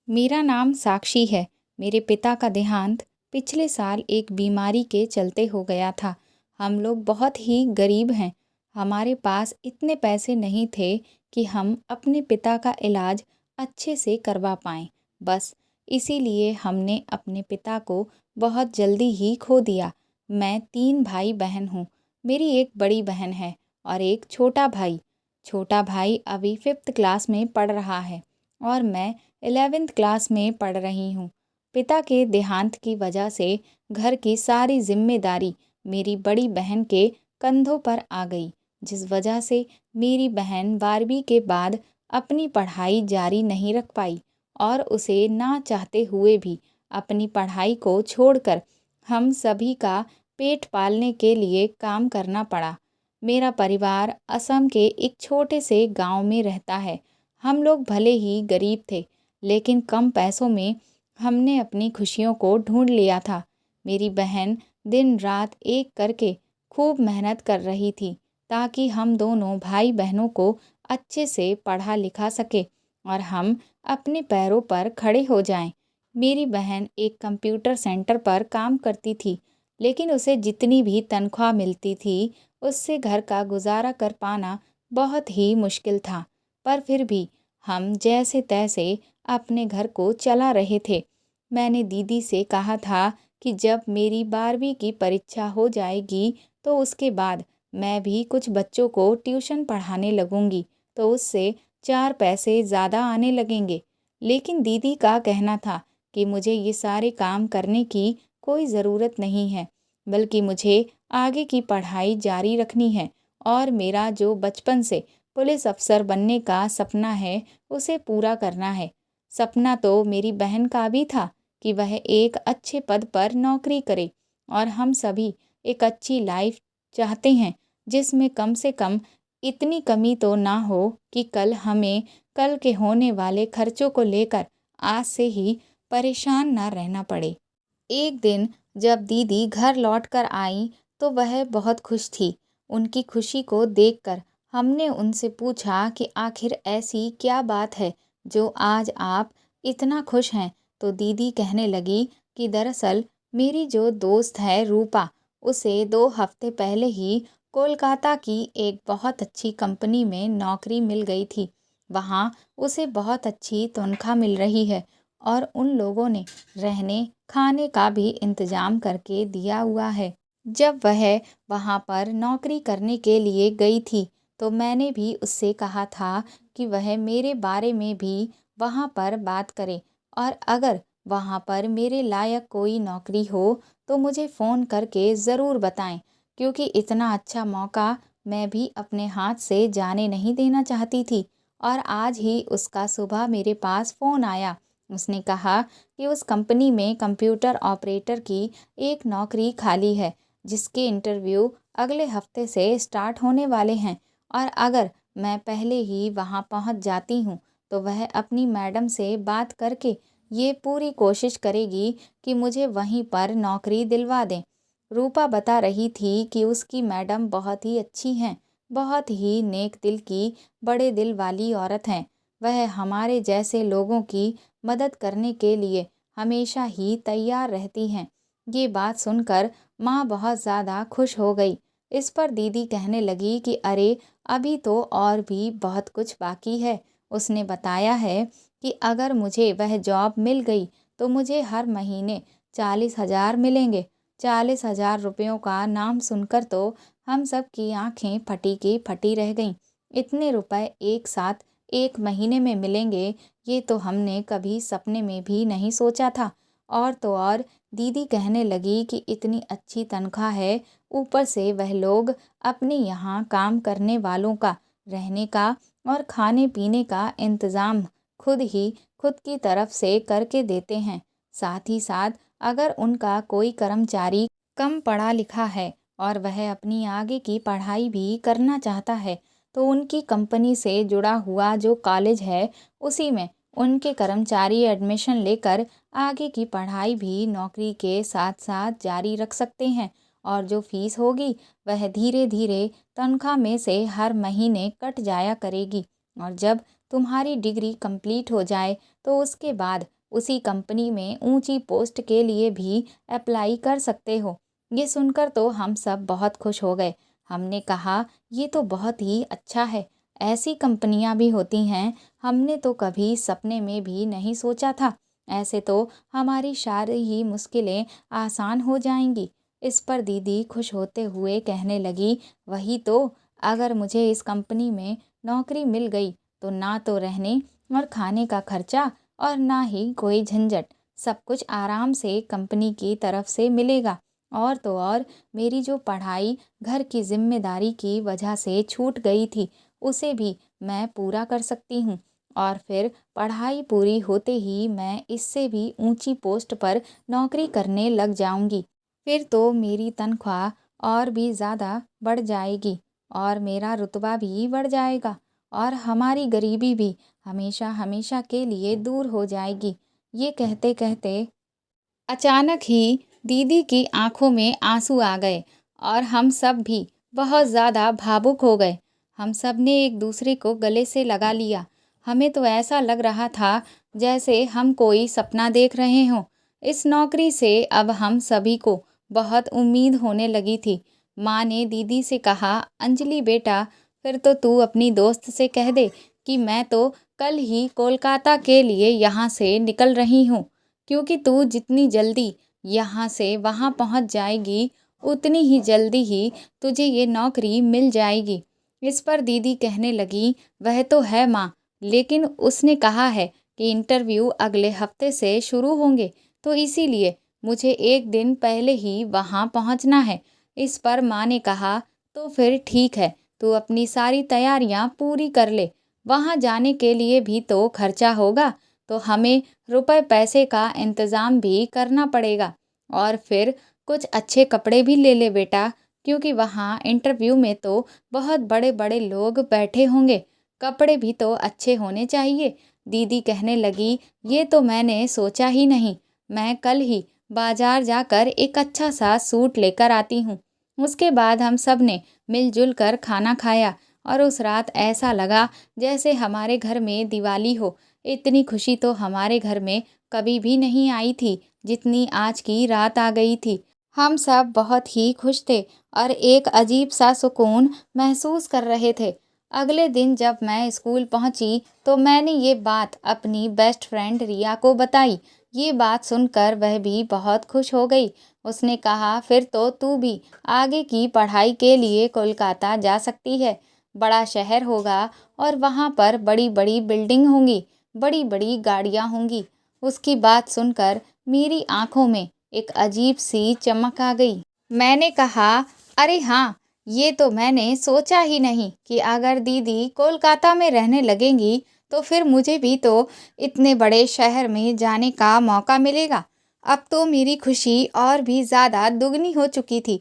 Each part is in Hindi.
मेरा नाम साक्षी है। मेरे पिता का देहांत पिछले साल एक बीमारी के चलते हो गया था। हम लोग बहुत ही गरीब हैं। हमारे पास इतने पैसे नहीं थे कि हम अपने पिता का इलाज अच्छे से करवा पाएँ। बस इसीलिए हमने अपने पिता को बहुत जल्दी ही खो दिया। मैं 3 भाई-बहन हूँ। मेरी एक बड़ी बहन है और एक छोटा भाई। छोटा भाई अभी 5th क्लास में पढ़ रहा है और मैं 11th क्लास में पढ़ रही हूँ। पिता के देहांत की वजह से घर की सारी जिम्मेदारी मेरी बड़ी बहन के कंधों पर आ गई, जिस वजह से मेरी बहन 12वीं के बाद अपनी पढ़ाई जारी नहीं रख पाई और उसे ना चाहते हुए भी अपनी पढ़ाई को छोड़कर हम सभी का पेट पालने के लिए काम करना पड़ा। मेरा परिवार असम के एक छोटे से गांव में रहता है। हम लोग भले ही गरीब थे, लेकिन कम पैसों में हमने अपनी खुशियों को ढूंढ लिया था। मेरी बहन दिन रात एक करके खूब मेहनत कर रही थी ताकि हम दोनों भाई बहनों को अच्छे से पढ़ा लिखा सके और हम अपने पैरों पर खड़े हो जाएं। मेरी बहन एक कंप्यूटर सेंटर पर काम करती थी, लेकिन उसे जितनी भी तनख्वाह मिलती थी उससे घर का गुजारा कर पाना बहुत ही मुश्किल था। पर फिर भी हम जैसे तैसे अपने घर को चला रहे थे। मैंने दीदी से कहा था कि जब मेरी 12वीं की परीक्षा हो जाएगी तो उसके बाद मैं भी कुछ बच्चों को ट्यूशन पढ़ाने लगूंगी, तो उससे 4 पैसे ज़्यादा आने लगेंगे। लेकिन दीदी का कहना था कि मुझे ये सारे काम करने की कोई ज़रूरत नहीं है, बल्कि मुझे आगे की पढ़ाई जारी रखनी है और मेरा जो बचपन से पुलिस अफ़सर बनने का सपना है उसे पूरा करना है। सपना तो मेरी बहन का भी था कि वह एक अच्छे पद पर नौकरी करे और हम सभी एक अच्छी लाइफ चाहते हैं, जिसमें कम से कम इतनी कमी तो ना हो कि कल के होने वाले खर्चों को लेकर आज से ही परेशान ना रहना पड़े। एक दिन जब दीदी घर लौट कर आई तो वह बहुत खुश थी। उनकी खुशी को देखकर हमने उनसे पूछा कि आखिर ऐसी क्या बात है जो आज आप इतना खुश हैं। तो दीदी कहने लगी कि दरअसल मेरी जो दोस्त है रूपा, उसे 2 हफ्ते पहले ही कोलकाता की एक बहुत अच्छी कंपनी में नौकरी मिल गई थी। वहाँ उसे बहुत अच्छी तनख्वाह मिल रही है और उन लोगों ने रहने खाने का भी इंतजाम करके दिया हुआ है। जब वह वहाँ पर नौकरी करने के लिए गई थी तो मैंने भी उससे कहा था कि वह मेरे बारे में भी वहाँ पर बात करे और अगर वहाँ पर मेरे लायक कोई नौकरी हो तो मुझे फ़ोन करके ज़रूर बताएं, क्योंकि इतना अच्छा मौका मैं भी अपने हाथ से जाने नहीं देना चाहती थी। और आज ही उसका सुबह मेरे पास फ़ोन आया। उसने कहा कि उस कंपनी में कंप्यूटर ऑपरेटर की एक नौकरी खाली है, जिसके इंटरव्यू अगले हफ्ते से स्टार्ट होने वाले हैं और अगर मैं पहले ही वहाँ पहुँच जाती हूँ तो वह अपनी मैडम से बात करके ये पूरी कोशिश करेगी कि मुझे वहीं पर नौकरी दिलवा दें। रूपा बता रही थी कि उसकी मैडम बहुत ही अच्छी हैं, बहुत ही नेक दिल की, बड़े दिल वाली औरत हैं। वह हमारे जैसे लोगों की मदद करने के लिए हमेशा ही तैयार रहती हैं। ये बात सुनकर माँ बहुत ज़्यादा खुश हो गई। इस पर दीदी कहने लगी कि अरे, अभी तो और भी बहुत कुछ बाकी है। उसने बताया है कि अगर मुझे वह जॉब मिल गई तो मुझे हर महीने 40,000 मिलेंगे। 40,000 रुपयों का नाम सुनकर तो हम सब की आंखें फटी की फटी रह गईं। इतने रुपए एक साथ एक महीने में मिलेंगे, ये तो हमने कभी सपने में भी नहीं सोचा था। और तो और दीदी कहने लगी कि इतनी अच्छी तनख्वाह है, ऊपर से वह लोग अपने यहाँ काम करने वालों का रहने का और खाने पीने का इंतज़ाम खुद की तरफ से करके देते हैं। साथ ही साथ अगर उनका कोई कर्मचारी कम पढ़ा लिखा है और वह अपनी आगे की पढ़ाई भी करना चाहता है तो उनकी कंपनी से जुड़ा हुआ जो कॉलेज है उसी में उनके कर्मचारी एडमिशन लेकर आगे की पढ़ाई भी नौकरी के साथ साथ जारी रख सकते हैं और जो फीस होगी वह धीरे धीरे तनख्वाह में से हर महीने कट जाया करेगी और जब तुम्हारी डिग्री कंप्लीट हो जाए तो उसके बाद उसी कंपनी में ऊंची पोस्ट के लिए भी अप्लाई कर सकते हो। ये सुनकर तो हम सब बहुत खुश हो गए। हमने कहा ये तो बहुत ही अच्छा है, ऐसी कंपनियां भी होती हैं, हमने तो कभी सपने में भी नहीं सोचा था। ऐसे तो हमारी सारी ही मुश्किलें आसान हो जाएंगी। इस पर दीदी खुश होते हुए कहने लगी, वही तो, अगर मुझे इस कंपनी में नौकरी मिल गई तो ना तो रहने और खाने का खर्चा और ना ही कोई झंझट, सब कुछ आराम से कंपनी की तरफ से मिलेगा। और तो और मेरी जो पढ़ाई घर की जिम्मेदारी की वजह से छूट गई थी, उसे भी मैं पूरा कर सकती हूँ। और फिर पढ़ाई पूरी होते ही मैं इससे भी ऊंची पोस्ट पर नौकरी करने लग जाऊंगी। फिर तो मेरी तनख्वाह और भी ज़्यादा बढ़ जाएगी और मेरा रुतबा भी बढ़ जाएगा और हमारी गरीबी भी हमेशा हमेशा के लिए दूर हो जाएगी। ये कहते कहते अचानक ही दीदी की आंखों में आंसू आ गए और हम सब भी बहुत ज़्यादा भावुक हो गए। हम सब ने एक दूसरे को गले से लगा लिया। हमें तो ऐसा लग रहा था जैसे हम कोई सपना देख रहे हों। इस नौकरी से अब हम सभी को बहुत उम्मीद होने लगी थी। माँ ने दीदी से कहा, अंजलि बेटा, फिर तो तू अपनी दोस्त से कह दे कि मैं तो कल ही कोलकाता के लिए यहाँ से निकल रही हूँ, क्योंकि तू जितनी जल्दी यहाँ से वहाँ पहुँच जाएगी उतनी ही जल्दी ही तुझे ये नौकरी मिल जाएगी। इस पर दीदी कहने लगी, वह तो है माँ, लेकिन उसने कहा है कि इंटरव्यू अगले हफ्ते से शुरू होंगे, तो इसीलिए मुझे एक दिन पहले ही वहाँ पहुँचना है। इस पर माँ ने कहा, तो फिर ठीक है, तू अपनी सारी तैयारियाँ पूरी कर ले। वहाँ जाने के लिए भी तो खर्चा होगा, तो हमें रुपए पैसे का इंतज़ाम भी करना पड़ेगा। और फिर कुछ अच्छे कपड़े भी ले ले बेटा, क्योंकि वहाँ इंटरव्यू में तो बहुत बड़े बड़े लोग बैठे होंगे, कपड़े भी तो अच्छे होने चाहिए। दीदी कहने लगी, ये तो मैंने सोचा ही नहीं, मैं कल ही बाजार जाकर एक अच्छा सा सूट लेकर आती हूँ। उसके बाद हम सब ने मिलजुल कर खाना खाया और उस रात ऐसा लगा जैसे हमारे घर में दिवाली हो। इतनी खुशी तो हमारे घर में कभी भी नहीं आई थी जितनी आज की रात आ गई थी। हम सब बहुत ही खुश थे और एक अजीब सा सुकून महसूस कर रहे थे। अगले दिन जब मैं स्कूल पहुंची तो मैंने ये बात अपनी बेस्ट फ्रेंड रिया को बताई। ये बात सुनकर वह भी बहुत खुश हो गई। उसने कहा, फिर तो तू भी आगे की पढ़ाई के लिए कोलकाता जा सकती है। बड़ा शहर होगा और वहाँ पर बड़ी बड़ी बिल्डिंग होंगी, बड़ी बड़ी गाड़ियाँ होंगी। उसकी बात सुनकर मेरी आंखों में एक अजीब सी चमक आ गई। मैंने कहा, अरे हाँ, ये तो मैंने सोचा ही नहीं कि अगर दीदी कोलकाता में रहने लगेंगी तो फिर मुझे भी तो इतने बड़े शहर में जाने का मौका मिलेगा। अब तो मेरी खुशी और भी ज़्यादा दुगनी हो चुकी थी।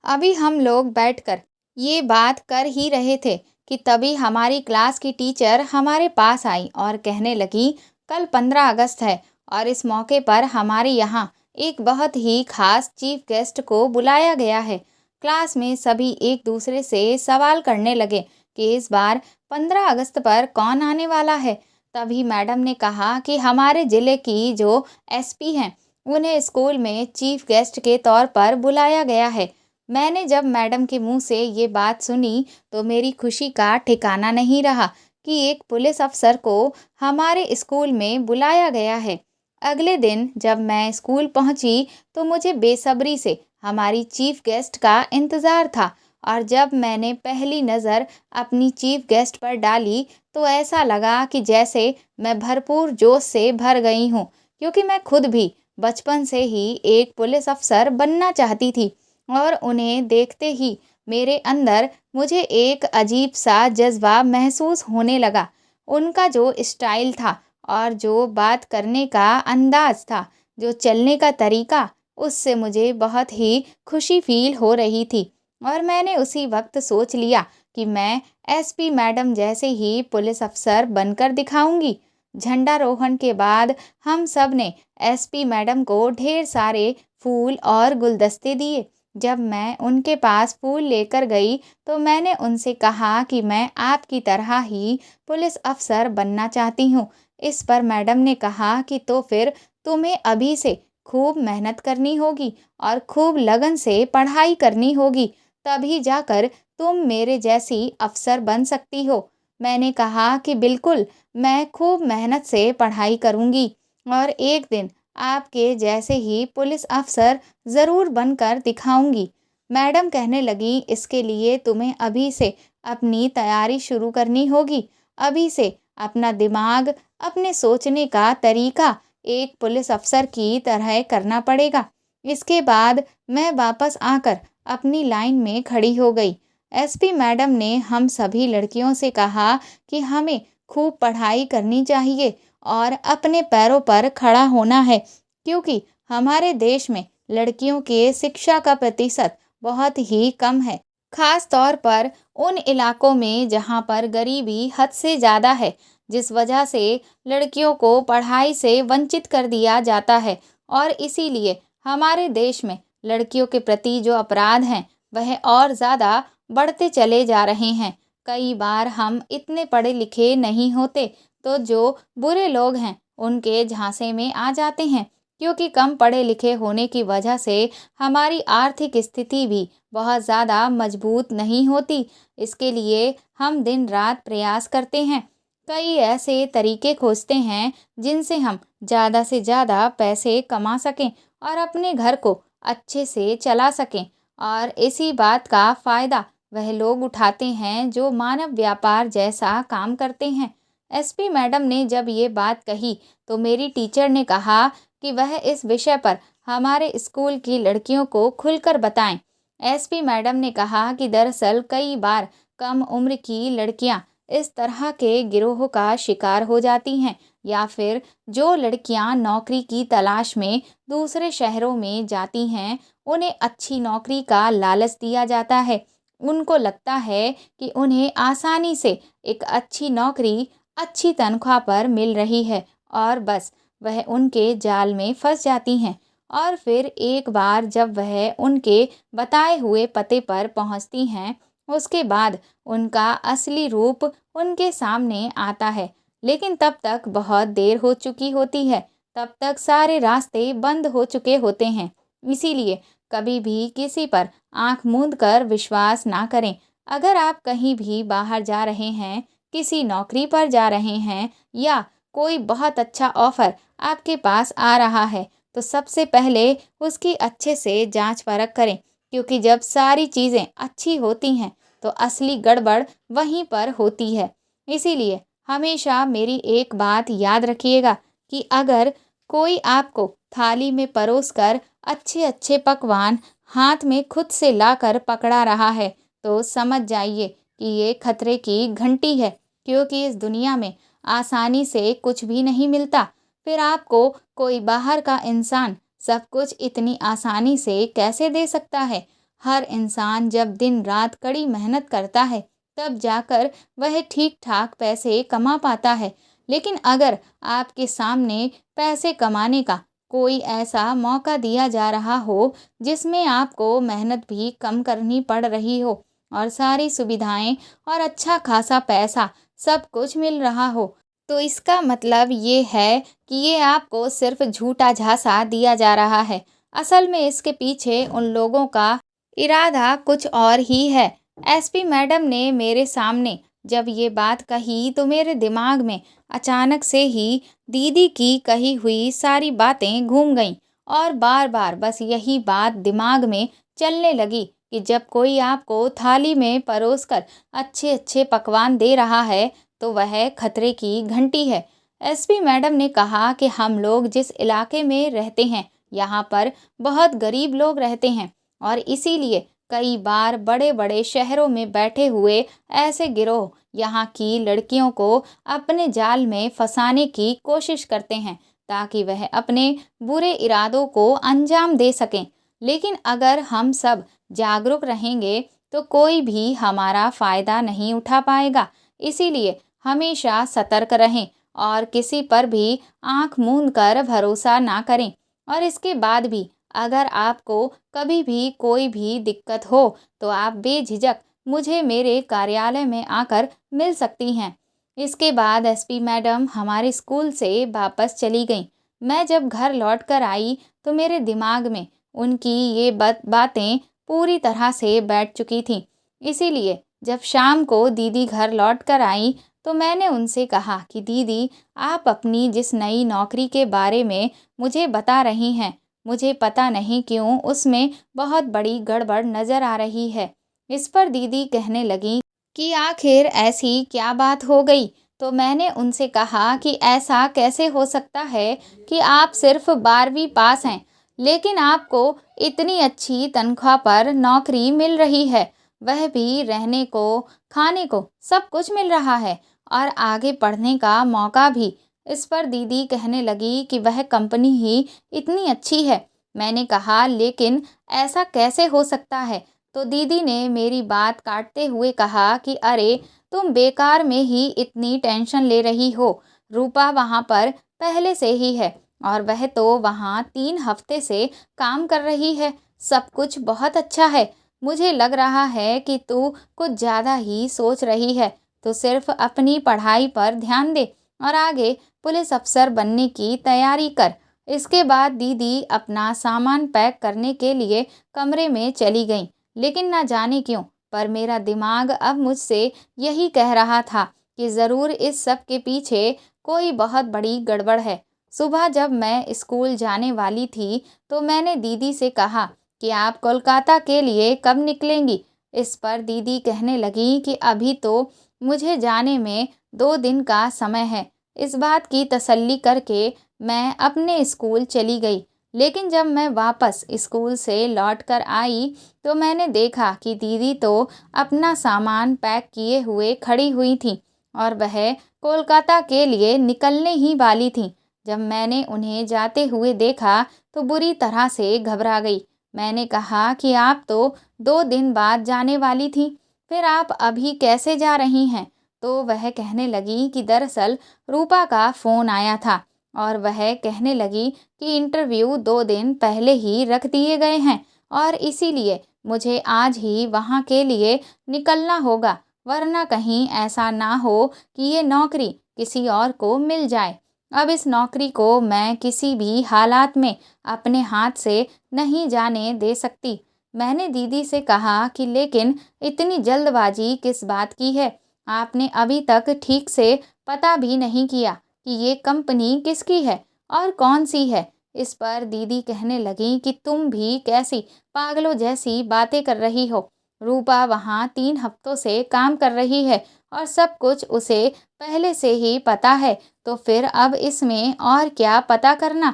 अभी हम लोग बैठकर ये बात कर ही रहे थे कि तभी हमारी क्लास की टीचर हमारे पास आई और कहने लगी, कल 15 अगस्त है और इस मौके पर हमारे यहाँ एक बहुत ही खास चीफ गेस्ट को बुलाया गया है। क्लास में सभी एक दूसरे से सवाल करने लगे कि इस बार 15 अगस्त पर कौन आने वाला है। तभी मैडम ने कहा कि हमारे ज़िले की जो एसपी हैं, उन्हें स्कूल में चीफ गेस्ट के तौर पर बुलाया गया है। मैंने जब मैडम के मुंह से ये बात सुनी तो मेरी खुशी का ठिकाना नहीं रहा कि एक पुलिस अफसर को हमारे स्कूल में बुलाया गया है। अगले दिन जब मैं स्कूल पहुंची तो मुझे बेसब्री से हमारी चीफ गेस्ट का इंतज़ार था और जब मैंने पहली नज़र अपनी चीफ गेस्ट पर डाली तो ऐसा लगा कि जैसे मैं भरपूर जोश से भर गई हूँ, क्योंकि मैं खुद भी बचपन से ही एक पुलिस अफसर बनना चाहती थी। और उन्हें देखते ही मेरे अंदर मुझे एक अजीब सा जज्बा महसूस होने लगा। उनका जो स्टाइल था और जो बात करने का अंदाज था, जो चलने का तरीका, उससे मुझे बहुत ही खुशी फील हो रही थी। और मैंने उसी वक्त सोच लिया कि मैं एसपी मैडम जैसे ही पुलिस अफसर बनकर दिखाऊंगी। झंडारोहण के बाद हम सब ने एसपी मैडम को ढेर सारे फूल और गुलदस्ते दिए जब मैं उनके पास फूल लेकर गई तो मैंने उनसे कहा कि मैं आपकी तरह ही पुलिस अफ़सर बनना चाहती हूँ। इस पर मैडम ने कहा कि तो फिर तुम्हें अभी से खूब मेहनत करनी होगी और खूब लगन से पढ़ाई करनी होगी, तभी जाकर तुम मेरे जैसी अफ़सर बन सकती हो। मैंने कहा कि बिल्कुल, मैं खूब मेहनत से पढ़ाई करूँगी और एक दिन आपके जैसे ही पुलिस अफ़सर ज़रूर बनकर दिखाऊँगी। मैडम कहने लगीं, इसके लिए तुम्हें अभी से अपनी तैयारी शुरू करनी होगी। अभी से अपना दिमाग, अपने सोचने का तरीका एक पुलिस अफ़सर की तरह करना पड़ेगा। इसके बाद मैं वापस आकर अपनी लाइन में खड़ी हो गई। एसपी मैडम ने हम सभी लड़कियों से कहा कि हमें खूब पढ़ाई करनी चाहिए और अपने पैरों पर खड़ा होना है, क्योंकि हमारे देश में लड़कियों के शिक्षा का प्रतिशत बहुत ही कम है, खास तौर पर उन इलाकों में जहाँ पर गरीबी हद से ज़्यादा है, जिस वजह से लड़कियों को पढ़ाई से वंचित कर दिया जाता है। और इसीलिए हमारे देश में लड़कियों के प्रति जो अपराध हैं वह और ज़्यादा बढ़ते चले जा रहे हैं। कई बार हम इतने पढ़े लिखे नहीं होते तो जो बुरे लोग हैं उनके झांसे में आ जाते हैं, क्योंकि कम पढ़े लिखे होने की वजह से हमारी आर्थिक स्थिति भी बहुत ज़्यादा मजबूत नहीं होती। इसके लिए हम दिन रात प्रयास करते हैं, कई ऐसे तरीके खोजते हैं जिनसे हम ज़्यादा से ज़्यादा पैसे कमा सकें और अपने घर को अच्छे से चला सकें। और इसी बात का फ़ायदा वह लोग उठाते हैं जो मानव व्यापार जैसा काम करते हैं। एसपी मैडम ने जब ये बात कही तो मेरी टीचर ने कहा कि वह इस विषय पर हमारे स्कूल की लड़कियों को खुलकर बताएं। एसपी मैडम ने कहा कि दरअसल कई बार कम उम्र की लड़कियां इस तरह के गिरोह का शिकार हो जाती हैं, या फिर जो लड़कियां नौकरी की तलाश में दूसरे शहरों में जाती हैं, उन्हें अच्छी नौकरी का लालच दिया जाता है। उनको लगता है कि उन्हें आसानी से एक अच्छी नौकरी, अच्छी तनख्वाह पर मिल रही है और बस वह उनके जाल में फंस जाती हैं। और फिर एक बार जब वह उनके बताए हुए पते पर पहुंचती हैं, उसके बाद उनका असली रूप उनके सामने आता है। लेकिन तब तक बहुत देर हो चुकी होती है, तब तक सारे रास्ते बंद हो चुके होते हैं। इसीलिए कभी भी किसी पर आंख मूंद कर विश्वास ना करें। अगर आप कहीं भी बाहर जा रहे हैं, किसी नौकरी पर जा रहे हैं या कोई बहुत अच्छा ऑफर आपके पास आ रहा है, तो सबसे पहले उसकी अच्छे से जांच परख करें, क्योंकि जब सारी चीज़ें अच्छी होती हैं तो असली गड़बड़ वहीं पर होती है। इसीलिए हमेशा मेरी एक बात याद रखिएगा कि अगर कोई आपको थाली में परोस कर अच्छे अच्छे पकवान हाथ में खुद से लाकर पकड़ा रहा है, तो समझ जाइए कि ये खतरे की घंटी है, क्योंकि इस दुनिया में आसानी से कुछ भी नहीं मिलता। फिर आपको कोई बाहर का इंसान सब कुछ इतनी आसानी से कैसे दे सकता है? हर इंसान जब दिन रात कड़ी मेहनत करता है, तब जाकर वह ठीक-ठाक पैसे कमा पाता है। लेकिन अगर आपके सामने पैसे कमाने का कोई ऐसा मौका दिया जा रहा हो, जिसमें आपको मेहनत भी कम करनी पड़ रही हो और सारी सुविधाएँ और अच्छा खासा पैसा सब कुछ मिल रहा हो, तो इसका मतलब ये है कि ये आपको सिर्फ़ झूठा झांसा दिया जा रहा है। असल में इसके पीछे उन लोगों का इरादा कुछ और ही है। एसपी मैडम ने मेरे सामने जब ये बात कही तो मेरे दिमाग में अचानक से ही दीदी की कही हुई सारी बातें घूम गईं और बार-बार बस यही बात दिमाग में चलने लगी कि जब कोई आपको थाली में परोसकर अच्छे-अच्छे पकवान दे रहा है, तो वह खतरे की घंटी है। एसपी मैडम ने कहा कि हम लोग जिस इलाके में रहते हैं, यहाँ पर बहुत गरीब लोग रहते हैं और इसीलिए कई बार बड़े-बड़े शहरों में बैठे हुए ऐसे गिरोह यहाँ की लड़कियों को अपने जाल में फंसाने की कोशिश करते हैं, ताकि वह अपने बुरे इरादों को अंजाम दे सकें। लेकिन अगर हम सब जागरूक रहेंगे, तो कोई भी हमारा फ़ायदा नहीं उठा पाएगा। इसीलिए हमेशा सतर्क रहें और किसी पर भी आँख मूंद कर भरोसा ना करें। और इसके बाद भी अगर आपको कभी भी कोई भी दिक्कत हो तो आप बेझिझक मुझे मेरे कार्यालय में आकर मिल सकती हैं। इसके बाद एसपी मैडम हमारे स्कूल से वापस चली गईं। मैं जब घर लौट कर आई तो मेरे दिमाग में उनकी ये बातें पूरी तरह से बैठ चुकी थीं। इसीलिए जब शाम को दीदी घर लौट कर आई तो मैंने उनसे कहा कि दीदी, आप अपनी जिस नई नौकरी के बारे में मुझे बता रही हैं, मुझे पता नहीं क्यों उसमें बहुत बड़ी गड़बड़ नज़र आ रही है। इस पर दीदी कहने लगी कि आखिर ऐसी क्या बात हो गई? तो मैंने उनसे कहा कि ऐसा कैसे हो सकता है कि आप सिर्फ 12वीं पास हैं, लेकिन आपको इतनी अच्छी तनख्वाह पर नौकरी मिल रही है, वह भी रहने को, खाने को, सब कुछ मिल रहा है और आगे पढ़ने का मौका भी। इस पर दीदी कहने लगी कि वह कंपनी ही इतनी अच्छी है। मैंने कहा लेकिन ऐसा कैसे हो सकता है? तो दीदी ने मेरी बात काटते हुए कहा कि अरे, तुम बेकार में ही इतनी टेंशन ले रही हो। रूपा वहाँ पर पहले से ही है और वह तो वहाँ 3 हफ्ते से काम कर रही है। सब कुछ बहुत अच्छा है। मुझे लग रहा है कि तू कुछ ज़्यादा ही सोच रही है। तो सिर्फ अपनी पढ़ाई पर ध्यान दे और आगे पुलिस अफसर बनने की तैयारी कर। इसके बाद दीदी अपना सामान पैक करने के लिए कमरे में चली गई। लेकिन ना जाने क्यों पर मेरा दिमाग अब मुझसे यही कह रहा था कि ज़रूर इस सब के पीछे कोई बहुत बड़ी गड़बड़ है। सुबह जब मैं स्कूल जाने वाली थी तो मैंने दीदी से कहा कि आप कोलकाता के लिए कब निकलेंगी? इस पर दीदी कहने लगी कि अभी तो मुझे जाने में 2 दिन का समय है। इस बात की तसल्ली करके मैं अपने स्कूल चली गई। लेकिन जब मैं वापस स्कूल से लौट कर आई तो मैंने देखा कि दीदी तो अपना सामान पैक किए हुए खड़ी हुई थी और वह कोलकाता के लिए निकलने ही वाली थी। जब मैंने उन्हें जाते हुए देखा तो बुरी तरह से घबरा गई। मैंने कहा कि आप तो 2 दिन बाद जाने वाली थी, फिर आप अभी कैसे जा रही हैं? तो वह कहने लगी कि दरअसल रूपा का फ़ोन आया था और वह कहने लगी कि इंटरव्यू 2 दिन पहले ही रख दिए गए हैं और इसीलिए मुझे आज ही वहाँ के लिए निकलना होगा, वरना कहीं ऐसा ना हो कि ये नौकरी किसी और को मिल जाए। अब इस नौकरी को मैं किसी भी हालात में अपने हाथ से नहीं जाने दे सकती। मैंने दीदी से कहा कि लेकिन इतनी जल्दबाजी किस बात की है? आपने अभी तक ठीक से पता भी नहीं किया कि ये कंपनी किसकी है और कौन सी है। इस पर दीदी कहने लगी कि तुम भी कैसी पागलों जैसी बातें कर रही हो। रूपा वहाँ 3 हफ्तों से काम कर रही है और सब कुछ उसे पहले से ही पता है, तो फिर अब इसमें और क्या पता करना।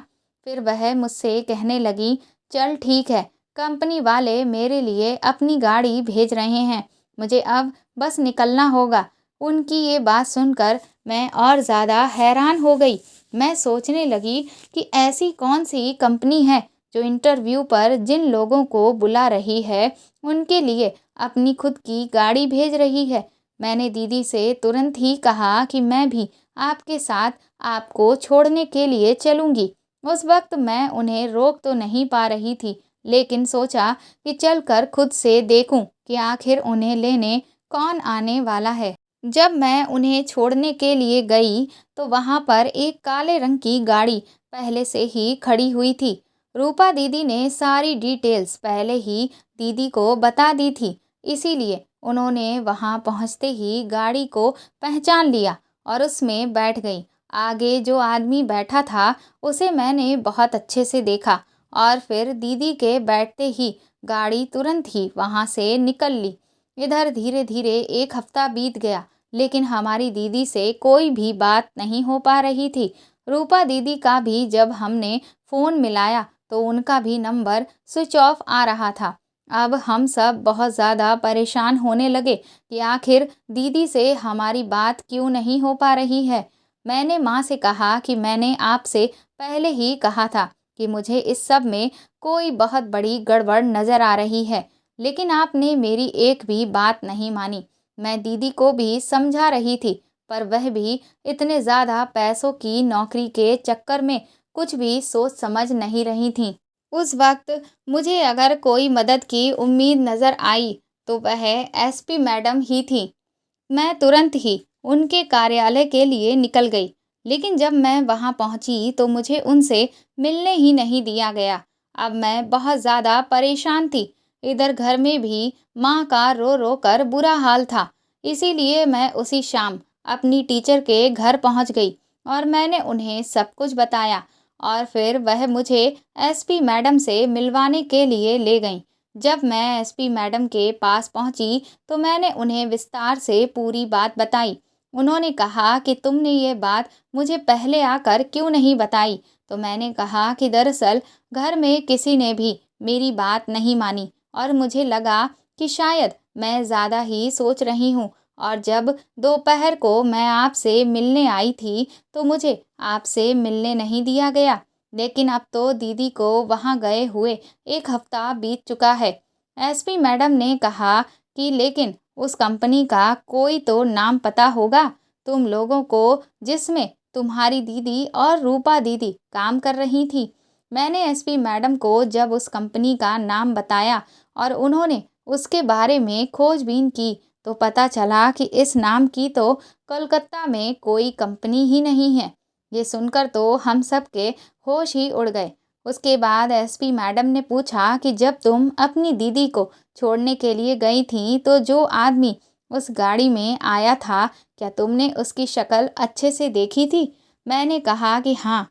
फिर वह मुझसे कहने लगी, चल ठीक है, कंपनी वाले मेरे लिए अपनी गाड़ी भेज रहे हैं, मुझे अब बस निकलना होगा। उनकी ये बात सुनकर मैं और ज़्यादा हैरान हो गई। मैं सोचने लगी कि ऐसी कौन सी कंपनी है जो इंटरव्यू पर जिन लोगों को बुला रही है उनके लिए अपनी खुद की गाड़ी भेज रही है। मैंने दीदी से तुरंत ही कहा कि मैं भी आपके साथ आपको छोड़ने के लिए चलूँगी। उस वक्त मैं उन्हें रोक तो नहीं पा रही थी, लेकिन सोचा कि चलकर खुद से देखूं कि आखिर उन्हें लेने कौन आने वाला है। जब मैं उन्हें छोड़ने के लिए गई तो वहाँ पर एक काले रंग की गाड़ी पहले से ही खड़ी हुई थी। रूपा दीदी ने सारी डिटेल्स पहले ही दीदी को बता दी थी, इसीलिए उन्होंने वहाँ पहुँचते ही गाड़ी को पहचान लिया और उसमें बैठ गई। आगे जो आदमी बैठा था उसे मैंने बहुत अच्छे से देखा और फिर दीदी के बैठते ही गाड़ी तुरंत ही वहाँ से निकल ली। इधर धीरे धीरे 1 हफ्ता बीत गया, लेकिन हमारी दीदी से कोई भी बात नहीं हो पा रही थी। रूपा दीदी का भी जब हमने फ़ोन मिलाया तो उनका भी नंबर स्विच ऑफ आ रहा था। अब हम सब बहुत ज़्यादा परेशान होने लगे कि आखिर दीदी से हमारी बात क्यों नहीं हो पा रही है। मैंने माँ से कहा कि मैंने आपसे पहले ही कहा था कि मुझे इस सब में कोई बहुत बड़ी गड़बड़ नज़र आ रही है, लेकिन आपने मेरी एक भी बात नहीं मानी। मैं दीदी को भी समझा रही थी, पर वह भी इतने ज़्यादा पैसों की नौकरी के चक्कर में कुछ भी सोच समझ नहीं रही थीं। उस वक़्त मुझे अगर कोई मदद की उम्मीद नज़र आई, तो वह एसपी मैडम ही थीं। मैं तुरंत ही उनके कार्यालय के लिए निकल गई, लेकिन जब मैं वहां पहुंची तो मुझे उनसे मिलने ही नहीं दिया गया। अब मैं बहुत ज़्यादा परेशान थी। इधर घर में भी माँ का रो रो कर बुरा हाल था। इसीलिए मैं उसी शाम अपनी टीचर के घर पहुंच गई और मैंने उन्हें सब कुछ बताया और फिर वह मुझे एसपी मैडम से मिलवाने के लिए ले गईं। जब मैं एसपी मैडम के पास पहुंची तो मैंने उन्हें विस्तार से पूरी बात बताई। उन्होंने कहा कि तुमने ये बात मुझे पहले आकर क्यों नहीं बताई? तो मैंने कहा कि दरअसल घर में किसी ने भी मेरी बात नहीं मानी और मुझे लगा कि शायद मैं ज़्यादा ही सोच रही हूँ। और जब दोपहर को मैं आपसे मिलने आई थी तो मुझे आपसे मिलने नहीं दिया गया। लेकिन अब तो दीदी को वहाँ गए हुए 1 हफ्ता बीत चुका है। एसपी मैडम ने कहा कि लेकिन उस कंपनी का कोई तो नाम पता होगा तुम लोगों को, जिसमें तुम्हारी दीदी और रूपा दीदी काम कर रही थी। मैंने एसपी मैडम को जब उस कंपनी का नाम बताया और उन्होंने उसके बारे में खोजबीन की तो पता चला कि इस नाम की तो कोलकाता में कोई कंपनी ही नहीं है। ये सुनकर तो हम सब के होश ही उड़ गए। उसके बाद एसपी मैडम ने पूछा कि जब तुम अपनी दीदी को छोड़ने के लिए गई थी तो जो आदमी उस गाड़ी में आया था, क्या तुमने उसकी शक्ल अच्छे से देखी थी? मैंने कहा कि हाँ,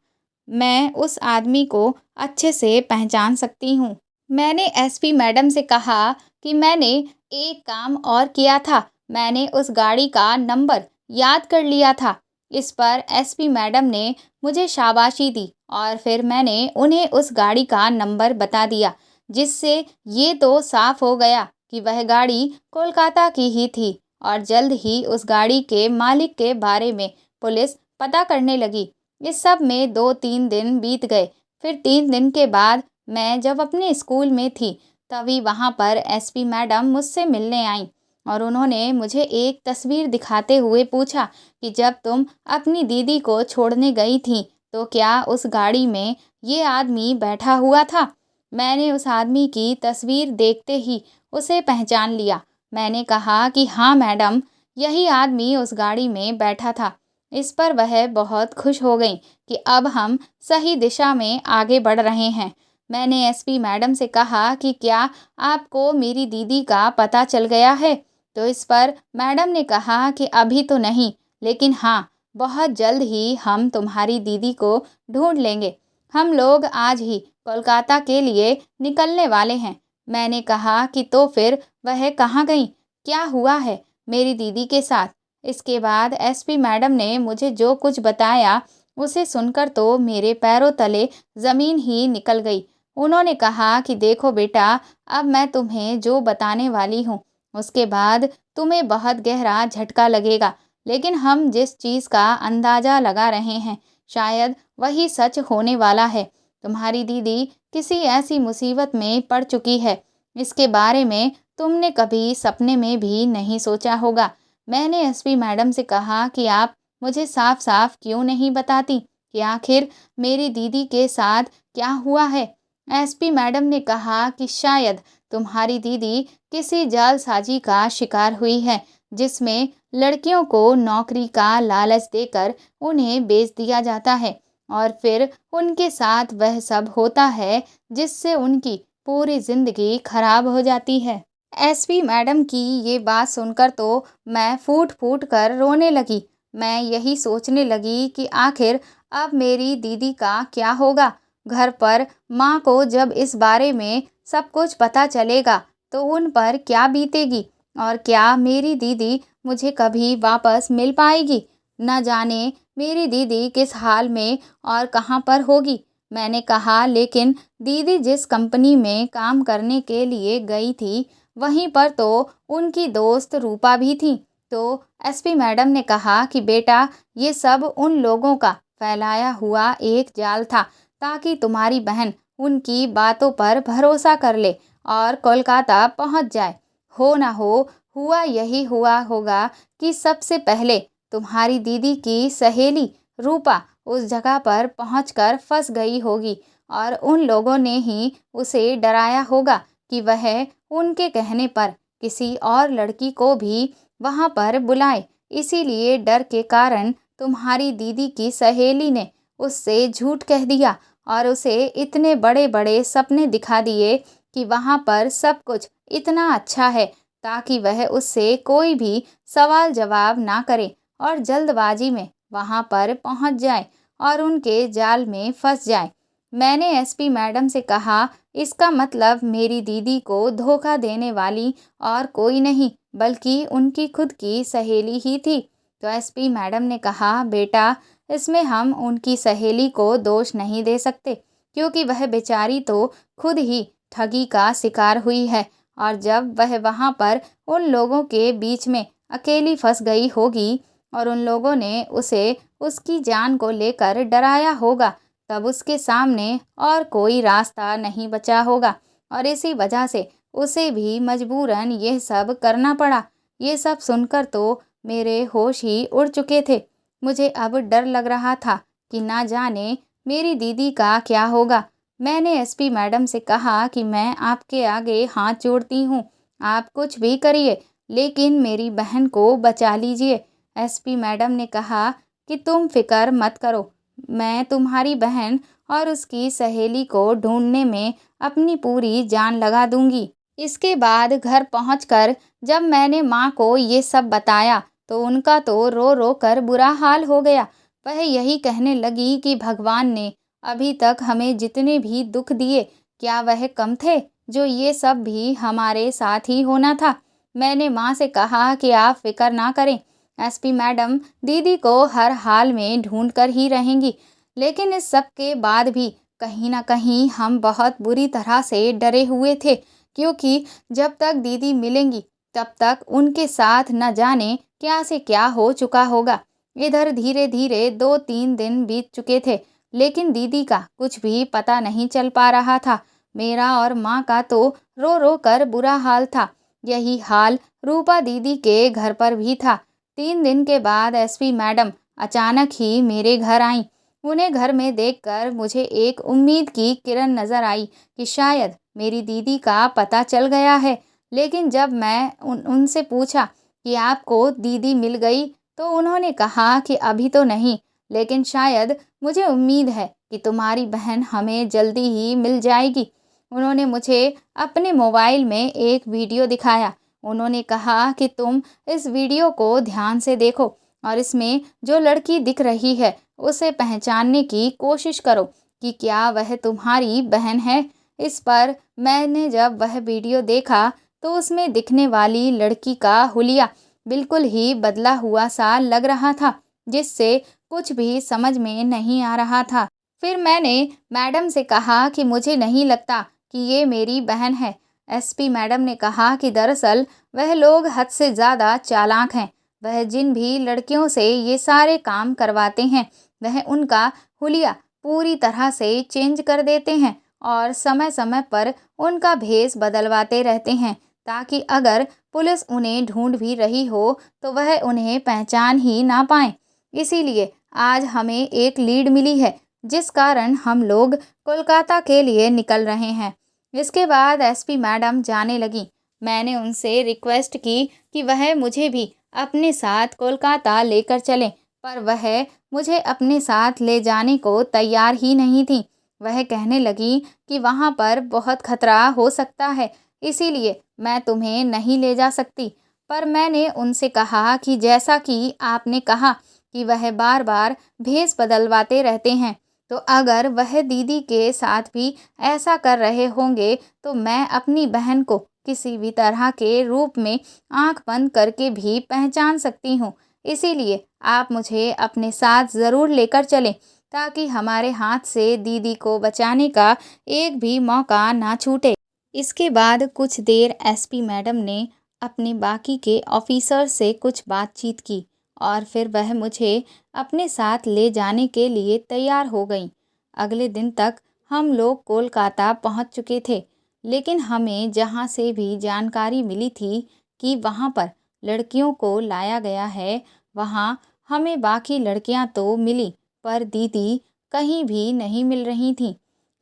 मैं उस आदमी को अच्छे से पहचान सकती हूँ। मैंने एसपी मैडम से कहा कि मैंने एक काम और किया था, मैंने उस गाड़ी का नंबर याद कर लिया था। इस पर एसपी मैडम ने मुझे शाबाशी दी और फिर मैंने उन्हें उस गाड़ी का नंबर बता दिया, जिससे ये तो साफ हो गया कि वह गाड़ी कोलकाता की ही थी। और जल्द ही उस गाड़ी के मालिक के बारे में पुलिस पता करने लगी। इस सब में 2-3 दिन बीत गए। फिर 3 दिन के बाद मैं जब अपने स्कूल में थी, तभी वहाँ पर एसपी मैडम मुझसे मिलने आईं और उन्होंने मुझे एक तस्वीर दिखाते हुए पूछा कि जब तुम अपनी दीदी को छोड़ने गई थी तो क्या उस गाड़ी में ये आदमी बैठा हुआ था? मैंने उस आदमी की तस्वीर देखते ही उसे पहचान लिया। मैंने कहा कि हाँ मैडम, यही आदमी उस गाड़ी में बैठा था। इस पर वह बहुत खुश हो गई कि अब हम सही दिशा में आगे बढ़ रहे हैं। मैंने एसपी मैडम से कहा कि क्या आपको मेरी दीदी का पता चल गया है? तो इस पर मैडम ने कहा कि अभी तो नहीं, लेकिन हाँ, बहुत जल्द ही हम तुम्हारी दीदी को ढूंढ लेंगे। हम लोग आज ही कोलकाता के लिए निकलने वाले हैं। मैंने कहा कि तो फिर वह कहाँ गई? क्या हुआ है मेरी दीदी के साथ? इसके बाद एसपी मैडम ने मुझे जो कुछ बताया, उसे सुनकर तो मेरे पैरों तले ज़मीन ही निकल गई। उन्होंने कहा कि देखो बेटा, अब मैं तुम्हें जो बताने वाली हूँ, उसके बाद तुम्हें बहुत गहरा झटका लगेगा। लेकिन हम जिस चीज़ का अंदाज़ा लगा रहे हैं, शायद वही सच होने वाला है। तुम्हारी दीदी किसी ऐसी मुसीबत में पड़ चुकी है, इसके बारे में तुमने कभी सपने में भी नहीं सोचा होगा। मैंने एसपी मैडम से कहा कि आप मुझे साफ साफ क्यों नहीं बताती कि आखिर मेरी दीदी के साथ क्या हुआ है? एसपी मैडम ने कहा कि शायद तुम्हारी दीदी किसी जालसाजी का शिकार हुई है, जिसमें लड़कियों को नौकरी का लालच देकर उन्हें बेच दिया जाता है और फिर उनके साथ वह सब होता है जिससे उनकी पूरी ज़िंदगी खराब हो जाती है। एसपी मैडम की ये बात सुनकर तो मैं फूट फूट कर रोने लगी। मैं यही सोचने लगी कि आखिर अब मेरी दीदी का क्या होगा। घर पर माँ को जब इस बारे में सब कुछ पता चलेगा तो उन पर क्या बीतेगी और क्या मेरी दीदी मुझे कभी वापस मिल पाएगी? न जाने मेरी दीदी किस हाल में और कहाँ पर होगी। मैंने कहा लेकिन दीदी जिस कंपनी में काम करने के लिए गई थी, वहीं पर तो उनकी दोस्त रूपा भी थी। तो एसपी मैडम ने कहा कि बेटा, ये सब उन लोगों का फैलाया हुआ एक जाल था, ताकि तुम्हारी बहन उनकी बातों पर भरोसा कर ले और कोलकाता पहुंच जाए। हो ना हो, हुआ यही हुआ होगा कि सबसे पहले तुम्हारी दीदी की सहेली रूपा उस जगह पर पहुंचकर फंस गई होगी और उन लोगों ने ही उसे डराया होगा कि वह उनके कहने पर किसी और लड़की को भी वहाँ पर बुलाए। इसीलिए डर के कारण तुम्हारी दीदी की सहेली ने उससे झूठ कह दिया और उसे इतने बड़े बड़े सपने दिखा दिए कि वहाँ पर सब कुछ इतना अच्छा है ताकि वह उससे कोई भी सवाल जवाब ना करे और जल्दबाजी में वहाँ पर पहुँच जाए और उनके जाल में फंस जाए। मैंने एसपी मैडम से कहा, इसका मतलब मेरी दीदी को धोखा देने वाली और कोई नहीं बल्कि उनकी खुद की सहेली ही थी। तो एसपी मैडम ने कहा, बेटा इसमें हम उनकी सहेली को दोष नहीं दे सकते क्योंकि वह बेचारी तो खुद ही ठगी का शिकार हुई है और जब वह वहाँ पर उन लोगों के बीच में अकेली फंस गई होगी और उन लोगों ने उसे उसकी जान को लेकर डराया होगा तब उसके सामने और कोई रास्ता नहीं बचा होगा और इसी वजह से उसे भी मजबूरन यह सब करना पड़ा। ये सब सुनकर तो मेरे होश ही उड़ चुके थे। मुझे अब डर लग रहा था कि ना जाने मेरी दीदी का क्या होगा। मैंने एसपी मैडम से कहा कि मैं आपके आगे हाथ जोड़ती हूँ, आप कुछ भी करिए लेकिन मेरी बहन को बचा लीजिए। एसपी मैडम ने कहा कि तुम फिक्र मत करो, मैं तुम्हारी बहन और उसकी सहेली को ढूंढने में अपनी पूरी जान लगा दूंगी। इसके बाद घर पहुंचकर जब मैंने माँ को ये सब बताया तो उनका तो रो रो कर बुरा हाल हो गया। वह यही कहने लगी कि भगवान ने अभी तक हमें जितने भी दुख दिए क्या वह कम थे जो ये सब भी हमारे साथ ही होना था। मैंने माँ से कहा कि आप फिक्र ना करें, एसपी मैडम दीदी को हर हाल में ढूंढ कर ही रहेंगी। लेकिन इस सब के बाद भी कहीं ना कहीं हम बहुत बुरी तरह से डरे हुए थे क्योंकि जब तक दीदी मिलेंगी तब तक उनके साथ न जाने क्या से क्या हो चुका होगा। इधर धीरे धीरे 2-3 दिन बीत चुके थे लेकिन दीदी का कुछ भी पता नहीं चल पा रहा था। मेरा और माँ का तो रो रो कर बुरा हाल था। यही हाल रूपा दीदी के घर पर भी था। 3 दिन के बाद एसपी मैडम अचानक ही मेरे घर आईं। उन्हें घर में देखकर मुझे एक उम्मीद की किरण नजर आई कि शायद मेरी दीदी का पता चल गया है। लेकिन जब मैं उनसे पूछा कि आपको दीदी मिल गई तो उन्होंने कहा कि अभी तो नहीं, लेकिन शायद मुझे उम्मीद है कि तुम्हारी बहन हमें जल्दी ही मिल जाएगी। उन्होंने मुझे अपने मोबाइल में एक वीडियो दिखाया। उन्होंने कहा कि तुम इस वीडियो को ध्यान से देखो और इसमें जो लड़की दिख रही है उसे पहचानने की कोशिश करो कि क्या वह तुम्हारी बहन है। इस पर मैंने जब वह वीडियो देखा तो उसमें दिखने वाली लड़की का हुलिया बिल्कुल ही बदला हुआ सा लग रहा था जिससे कुछ भी समझ में नहीं आ रहा था। फिर मैंने मैडम से कहा कि मुझे नहीं लगता कि ये मेरी बहन है। एसपी मैडम ने कहा कि दरअसल वह लोग हद से ज़्यादा चालाक हैं। वह जिन भी लड़कियों से ये सारे काम करवाते हैं वह उनका हुलिया पूरी तरह से चेंज कर देते हैं और समय समय पर उनका भेष बदलवाते रहते हैं ताकि अगर पुलिस उन्हें ढूंढ भी रही हो तो वह उन्हें पहचान ही ना पाए। इसीलिए आज हमें एक लीड मिली है जिस कारण हम लोग कोलकाता के लिए निकल रहे हैं। इसके बाद एसपी मैडम जाने लगी। मैंने उनसे रिक्वेस्ट की कि वह मुझे भी अपने साथ कोलकाता लेकर चलें, पर वह मुझे अपने साथ ले जाने को तैयार ही नहीं थी। वह कहने लगी कि वहाँ पर बहुत खतरा हो सकता है, इसीलिए मैं तुम्हें नहीं ले जा सकती। पर मैंने उनसे कहा कि जैसा कि आपने कहा कि वह बार बार भेष बदलवाते रहते हैं, तो अगर वह दीदी के साथ भी ऐसा कर रहे होंगे तो मैं अपनी बहन को किसी भी तरह के रूप में आंख बंद करके भी पहचान सकती हूँ। इसीलिए आप मुझे अपने साथ ज़रूर लेकर चलें ताकि हमारे हाथ से दीदी को बचाने का एक भी मौका ना छूटे। इसके बाद कुछ देर एसपी मैडम ने अपने बाकी के ऑफिसर से कुछ बातचीत की और फिर वह मुझे अपने साथ ले जाने के लिए तैयार हो गई। अगले दिन तक हम लोग कोलकाता पहुंच चुके थे, लेकिन हमें जहां से भी जानकारी मिली थी कि वहां पर लड़कियों को लाया गया है, वहां हमें बाकी लड़कियां तो मिली पर दीदी कहीं भी नहीं मिल रही थीं।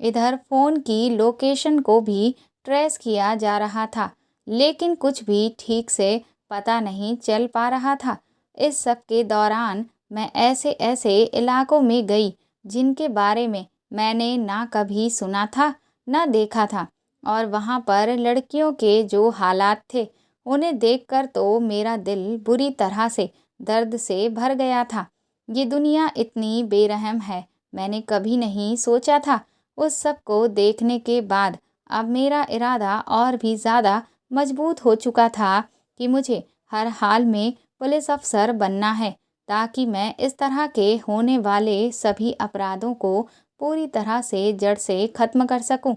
इधर फ़ोन की लोकेशन को भी ट्रेस किया जा रहा था, लेकिन कुछ भी ठीक से पता नहीं चल पा रहा था। इस सब के दौरान मैं ऐसे ऐसे इलाकों में गई जिनके बारे में मैंने ना कभी सुना था, ना देखा था। और वहाँ पर लड़कियों के जो हालात थे, उन्हें देखकर तो मेरा दिल बुरी तरह से दर्द से भर गया था। ये दुनिया इतनी बेरहम है, मैंने कभी नहीं सोचा था। उस सब को देखने के बाद अब मेरा इरादा और भी ज़्यादा मजबूत हो चुका था कि मुझे हर हाल में पुलिस अफ़सर बनना है, ताकि मैं इस तरह के होने वाले सभी अपराधों को पूरी तरह से जड़ से ख़त्म कर सकूं।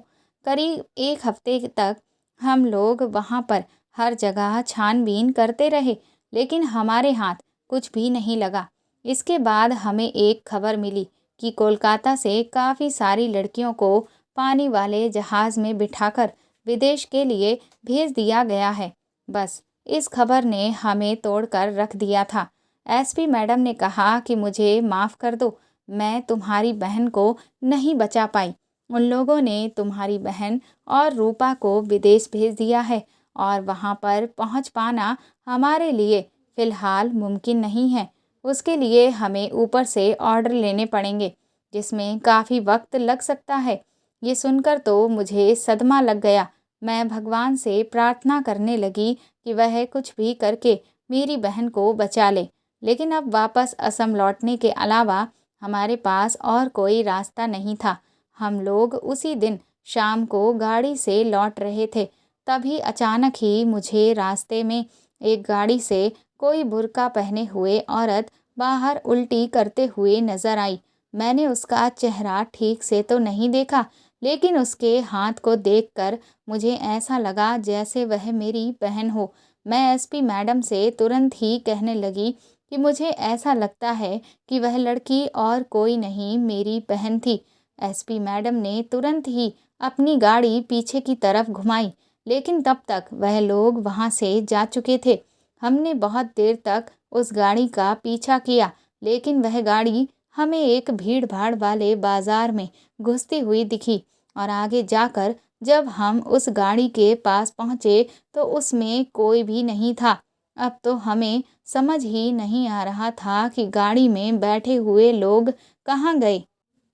करीब 1 हफ्ते तक हम लोग वहाँ पर हर जगह छानबीन करते रहे, लेकिन हमारे हाथ कुछ भी नहीं लगा। इसके बाद हमें एक खबर मिली कि कोलकाता से काफ़ी सारी लड़कियों को पानी वाले जहाज़ में बिठाकर विदेश के लिए भेज दिया गया है। बस इस खबर ने हमें तोड़कर रख दिया था। एसपी मैडम ने कहा कि मुझे माफ़ कर दो, मैं तुम्हारी बहन को नहीं बचा पाई। उन लोगों ने तुम्हारी बहन और रूपा को विदेश भेज दिया है और वहाँ पर पहुँच पाना हमारे लिए फ़िलहाल मुमकिन नहीं है। उसके लिए हमें ऊपर से ऑर्डर लेने पड़ेंगे, जिसमें काफ़ी वक्त लग सकता है। ये सुनकर तो मुझे सदमा लग गया। मैं भगवान से प्रार्थना करने लगी कि वह कुछ भी करके मेरी बहन को बचा ले, लेकिन अब वापस असम लौटने के अलावा हमारे पास और कोई रास्ता नहीं था। हम लोग उसी दिन शाम को गाड़ी से लौट रहे थे, तभी अचानक ही मुझे रास्ते में एक गाड़ी से कोई बुर्का पहने हुए औरत बाहर उल्टी करते हुए नजर आई। मैंने उसका चेहरा ठीक से तो नहीं देखा, लेकिन उसके हाथ को देखकर मुझे ऐसा लगा जैसे वह मेरी बहन हो। मैं एसपी मैडम से तुरंत ही कहने लगी कि मुझे ऐसा लगता है कि वह लड़की और कोई नहीं, मेरी बहन थी। एसपी मैडम ने तुरंत ही अपनी गाड़ी पीछे की तरफ घुमाई, लेकिन तब तक वह लोग वहां से जा चुके थे। हमने बहुत देर तक उस गाड़ी का पीछा किया, लेकिन वह गाड़ी हमें एक भीड़-भाड़ वाले बाजार में घुसती हुई दिखी और आगे जाकर जब हम उस गाड़ी के पास पहुंचे तो उसमें कोई भी नहीं था। अब तो हमें समझ ही नहीं आ रहा था कि गाड़ी में बैठे हुए लोग कहाँ गए,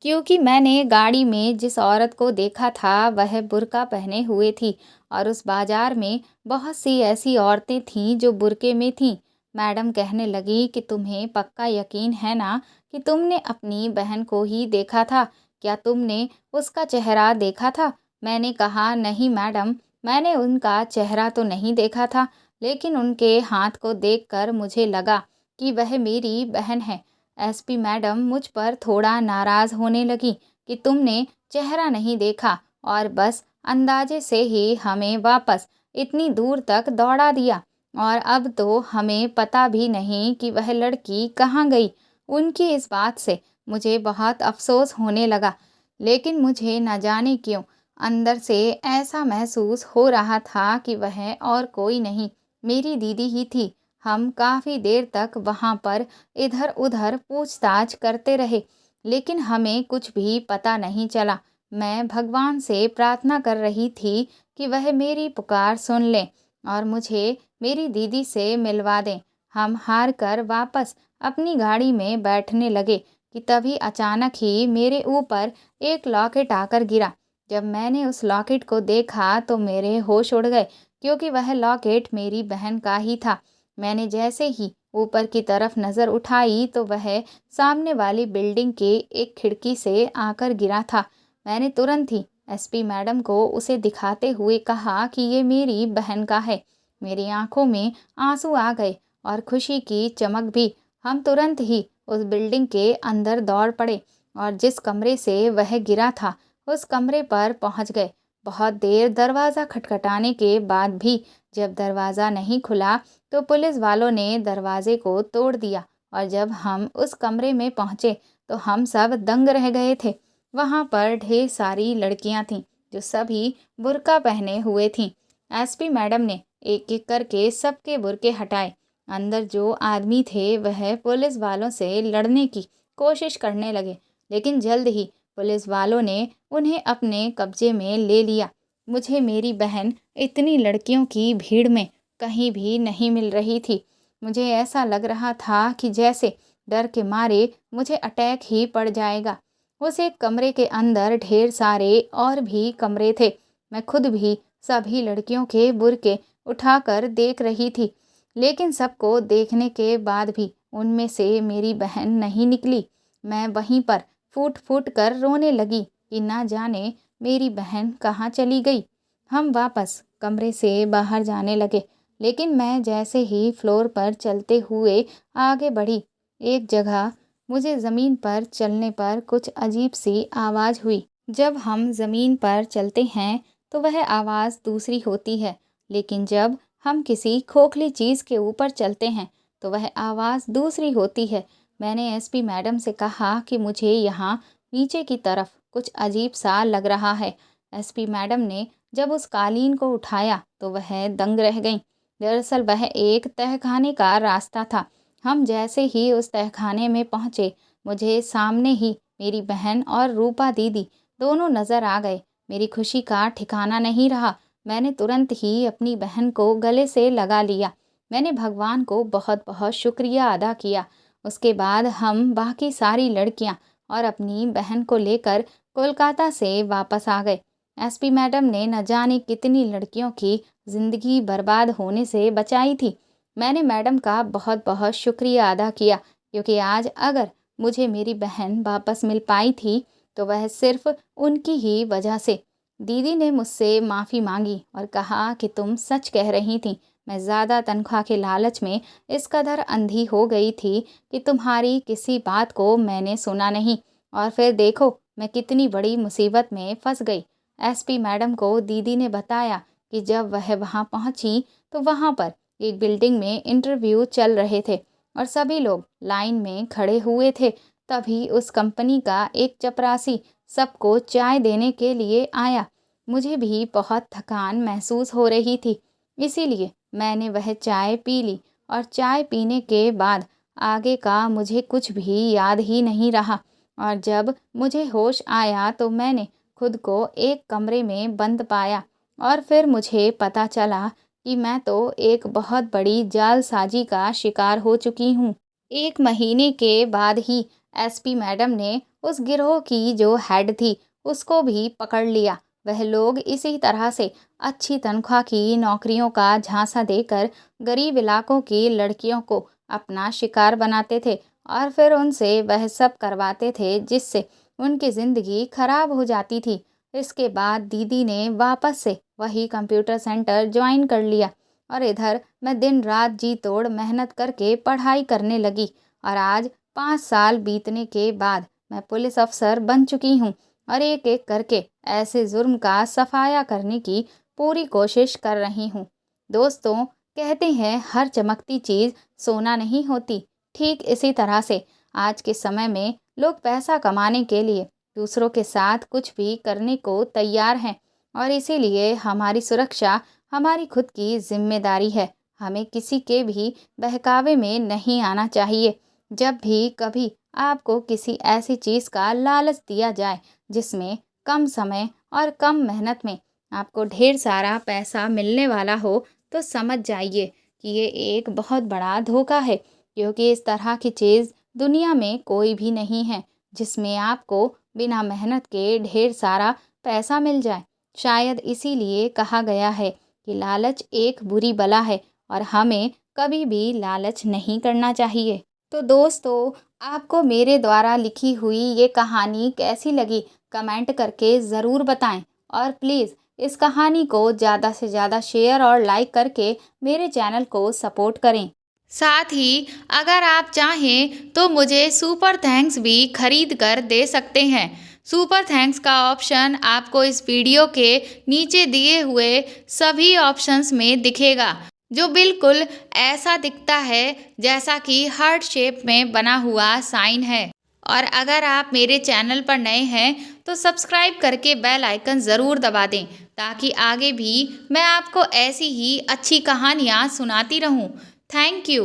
क्योंकि मैंने गाड़ी में जिस औरत को देखा था वह बुर्का पहने हुए थी और उस बाजार में बहुत सी ऐसी औरतें थीं जो बुर्के में थीं। मैडम कहने लगी कि तुम्हें पक्का यकीन है ना कि तुमने अपनी बहन को ही देखा था? क्या तुमने उसका चेहरा देखा था? मैंने कहा नहीं मैडम, मैंने उनका चेहरा तो नहीं देखा था, लेकिन उनके हाथ को देखकर मुझे लगा कि वह मेरी बहन है। एसपी मैडम मुझ पर थोड़ा नाराज़ होने लगी कि तुमने चेहरा नहीं देखा और बस अंदाजे से ही हमें वापस इतनी दूर तक दौड़ा दिया, और अब तो हमें पता भी नहीं कि वह लड़की कहाँ गई। उनकी इस बात से मुझे बहुत अफसोस होने लगा, लेकिन मुझे न जाने क्यों अंदर से ऐसा महसूस हो रहा था कि वह और कोई नहीं, मेरी दीदी ही थी। हम काफ़ी देर तक वहाँ पर इधर-उधर पूछताछ करते रहे, लेकिन हमें कुछ भी पता नहीं चला। मैं भगवान से प्रार्थना कर रही थी कि वह मेरी पुकार सुन लें और मुझे मेरी दीदी से मिलवा दें। हम हार कर वापस अपनी गाड़ी में बैठने लगे कि तभी अचानक ही मेरे ऊपर एक लॉकेट आकर गिरा। जब मैंने उस लॉकेट को देखा तो मेरे होश उड़ गए, क्योंकि वह लॉकेट मेरी बहन का ही था। मैंने जैसे ही ऊपर की तरफ नज़र उठाई तो वह सामने वाली बिल्डिंग के एक खिड़की से आकर गिरा था। मैंने तुरंत ही एसपी मैडम को उसे दिखाते हुए कहा कि ये मेरी बहन का है। मेरी आंखों में आंसू आ गए और खुशी की चमक भी। हम तुरंत ही उस बिल्डिंग के अंदर दौड़ पड़े और जिस कमरे से वह गिरा था उस कमरे पर पहुंच गए। बहुत देर दरवाज़ा खटखटाने के बाद भी जब दरवाज़ा नहीं खुला तो पुलिस वालों ने दरवाजे को तोड़ दिया और जब हम उस कमरे में पहुंचे तो हम सब दंग रह गए थे। वहां पर ढेर सारी लड़कियां थीं जो सभी बुर्का पहने हुए थीं। एसपी मैडम ने एक एक करके सबके बुर्के हटाए। अंदर जो आदमी थे वह पुलिस वालों से लड़ने की कोशिश करने लगे, लेकिन जल्द ही पुलिस वालों ने उन्हें अपने कब्जे में ले लिया। मुझे मेरी बहन इतनी लड़कियों की भीड़ में कहीं भी नहीं मिल रही थी। मुझे ऐसा लग रहा था कि जैसे डर के मारे मुझे अटैक ही पड़ जाएगा। उस एक कमरे के अंदर ढेर सारे और भी कमरे थे। मैं खुद भी सभी लड़कियों के बुर्के उठाकर देख रही थी, लेकिन सबको देखने के बाद भी उनमें से मेरी बहन नहीं निकली। मैं वहीं पर फूट फूट कर रोने लगी कि ना जाने मेरी बहन कहाँ चली गई। हम वापस कमरे से बाहर जाने लगे, लेकिन मैं जैसे ही फ्लोर पर चलते हुए आगे बढ़ी, एक जगह मुझे ज़मीन पर चलने पर कुछ अजीब सी आवाज़ हुई। जब हम ज़मीन पर चलते हैं तो वह आवाज़ दूसरी होती है, लेकिन जब हम किसी खोखली चीज़ के ऊपर चलते हैं तो वह आवाज़ दूसरी होती है। मैंने एसपी मैडम से कहा कि मुझे यहाँ नीचे की तरफ कुछ अजीब सा लग रहा है। एसपी मैडम ने जब उस कालीन को उठाया तो वह दंग रह गईं। दरअसल वह एक तहखाने का रास्ता था। हम जैसे ही उस तहखाने में पहुँचे, मुझे सामने ही मेरी बहन और रूपा दीदी दोनों नज़र आ गए। मेरी खुशी का ठिकाना नहीं रहा। मैंने तुरंत ही अपनी बहन को गले से लगा लिया। मैंने भगवान को बहुत बहुत शुक्रिया अदा किया। उसके बाद हम बाकी सारी लड़कियां और अपनी बहन को लेकर कोलकाता से वापस आ गए। एसपी मैडम ने न जाने कितनी लड़कियों की ज़िंदगी बर्बाद होने से बचाई थी। मैंने मैडम का बहुत बहुत शुक्रिया अदा किया, क्योंकि आज अगर मुझे मेरी बहन वापस मिल पाई थी तो वह सिर्फ उनकी ही वजह से। दीदी ने मुझसे माफ़ी मांगी और कहा कि तुम सच कह रही थी। मैं ज़्यादा तनख्वाह के लालच में इस कदर अंधी हो गई थी कि तुम्हारी किसी बात को मैंने सुना नहीं, और फिर देखो मैं कितनी बड़ी मुसीबत में फंस गई। एसपी मैडम को दीदी ने बताया कि जब वह वहाँ पहुँची तो वहाँ पर एक बिल्डिंग में इंटरव्यू चल रहे थे और सभी लोग लाइन में खड़े हुए थे। तभी उस कंपनी का एक चपरासी सबको चाय देने के लिए आया। मुझे भी बहुत थकान महसूस हो रही थी, इसीलिए मैंने वह चाय पी ली और चाय पीने के बाद आगे का मुझे कुछ भी याद ही नहीं रहा। और जब मुझे होश आया तो मैंने खुद को एक कमरे में बंद पाया और फिर मुझे पता चला कि मैं तो एक बहुत बड़ी जालसाजी का शिकार हो चुकी हूँ। 1 महीने के बाद ही एसपी मैडम ने उस गिरोह की जो हेड थी उसको भी पकड़ लिया। वह लोग इसी तरह से अच्छी तनख्वाह की नौकरियों का झांसा देकर गरीब इलाकों की लड़कियों को अपना शिकार बनाते थे और फिर उनसे वह सब करवाते थे जिससे उनकी ज़िंदगी खराब हो जाती थी। इसके बाद दीदी ने वापस से वही कंप्यूटर सेंटर ज्वाइन कर लिया और इधर मैं दिन रात जी तोड़ मेहनत करके पढ़ाई करने लगी और आज 5 साल बीतने के बाद मैं पुलिस अफसर बन चुकी हूँ और एक एक करके ऐसे जुर्म का सफाया करने की पूरी कोशिश कर रही हूँ। दोस्तों, कहते हैं हर चमकती चीज़ सोना नहीं होती। ठीक इसी तरह से आज के समय में लोग पैसा कमाने के लिए दूसरों के साथ कुछ भी करने को तैयार हैं और इसीलिए हमारी सुरक्षा हमारी खुद की जिम्मेदारी है। हमें किसी के भी बहकावे में नहीं आना चाहिए। जब भी कभी आपको किसी ऐसी चीज़ का लालच दिया जाए जिसमें कम समय और कम मेहनत में आपको ढेर सारा पैसा मिलने वाला हो, तो समझ जाइए कि ये एक बहुत बड़ा धोखा है, क्योंकि इस तरह की चीज़ दुनिया में कोई भी नहीं है जिसमें आपको बिना मेहनत के ढेर सारा पैसा मिल जाए। शायद इसीलिए कहा गया है कि लालच एक बुरी बला है और हमें कभी भी लालच नहीं करना चाहिए। तो दोस्तों, आपको मेरे द्वारा लिखी हुई ये कहानी कैसी लगी कमेंट करके ज़रूर बताएं और प्लीज़ इस कहानी को ज़्यादा से ज़्यादा शेयर और लाइक करके मेरे चैनल को सपोर्ट करें। साथ ही अगर आप चाहें तो मुझे सुपर थैंक्स भी खरीद कर दे सकते हैं। सुपर थैंक्स का ऑप्शन आपको इस वीडियो के नीचे दिए हुए सभी ऑप्शंस में दिखेगा, जो बिल्कुल ऐसा दिखता है जैसा कि हार्ट शेप में बना हुआ साइन है। और अगर आप मेरे चैनल पर नए हैं तो सब्सक्राइब करके बेल आइकन ज़रूर दबा दें, ताकि आगे भी मैं आपको ऐसी ही अच्छी कहानियाँ सुनाती रहूँ। Thank you.